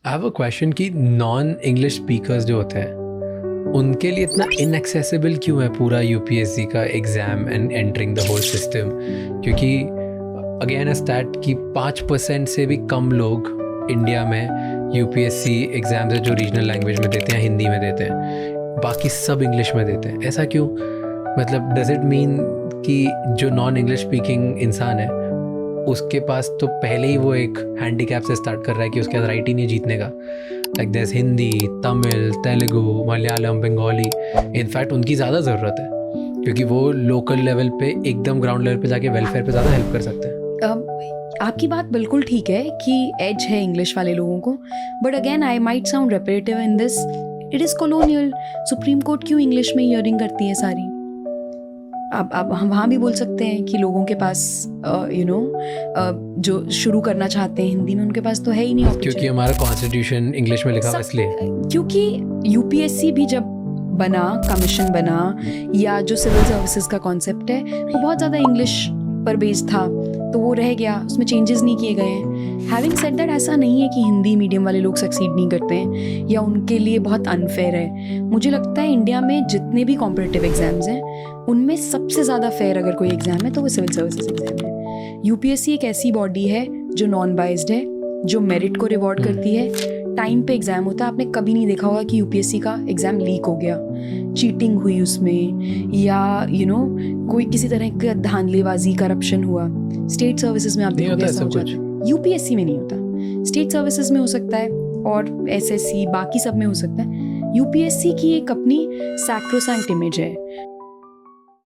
I have a question कि non English speakers जो होते हैं उनके लिए इतना इनएक्सेसिबल क्यों है पूरा यूपीएससी का exam and entering the whole system? क्योंकि अगेन स्टैट कि 5% से भी कम लोग इंडिया में यूपीएससी एग्ज़ाम्स है जो रीजनल लैंग्वेज में देते हैं, हिंदी में देते हैं, बाकी सब इंग्लिश में देते हैं। ऐसा क्यों? मतलब डज इट मीन कि जो नॉन इंग्लिश स्पीकिंग इंसान है उसके पास तो पहले ही वो एक हैंडीकैप से स्टार्ट कर रहा है कि उसके पास राइट ही नहीं जीतने का? Like there Hindi, Tamil, Telugu, Malayalam, Bengali, in fact उनकी ज़्यादा ज़रूरत है क्योंकि वो लोकल लेवल पे एकदम ग्राउंड लेवल पे जाके वेलफेयर पे ज़्यादा हेल्प कर सकते हैं। आपकी बात बिल्कुल ठीक है कि एज है इंग्लिश वाले लोगों को, but again I might sound repetitive in this, it is colonial. Supreme court क्यों इंग्लिश में हियरिंग करती है सारी? अब हम वहाँ भी बोल सकते हैं कि लोगों के पास जो शुरू करना चाहते हैं हिंदी में, उनके पास तो है ही नहीं opportunity। क्योंकि हमारा कॉन्स्टिट्यूशन इंग्लिश में लिखा हुआ इसलिए। क्योंकि यूपीएससी भी जब बना, कमीशन बना, या जो सिविल सर्विसेज का कॉन्सेप्ट है वो बहुत ज़्यादा इंग्लिश पर बेस्ड था, तो वो रह गया, उसमें चेंजेस नहीं किए गए हैं। हैविंग सेड दैट, ऐसा नहीं है कि हिंदी मीडियम वाले लोग सक्सीड नहीं करते हैं या उनके लिए बहुत अनफेयर है। मुझे लगता है इंडिया में जितने भी कॉम्पिटिटिव एग्जाम्स हैं उनमें सबसे ज़्यादा फेयर अगर कोई एग्ज़ाम है तो वो सिविल सर्विसेज एग्जाम है। यूपीएससी एक ऐसी बॉडी है जो नॉन बाइज्ड है, जो मेरिट को रिवॉर्ड करती है, टाइम पे एग्ज़ाम होता है। आपने कभी नहीं देखा होगा कि यूपीएससी का एग्ज़ाम लीक हो गया, चीटिंग हुई उसमें, या कोई किसी तरह का धांधलेबाजी, करप्शन हुआ। स्टेट सर्विसेज में आप देखोगे ऐसा हो जाता है, यूपीएससी में नहीं होता। स्टेट सर्विसेज में हो सकता है और एसएससी बाकी सब में हो सकता है। यूपीएससी की एक अपनी सैक्रोसैंक्ट इमेज है।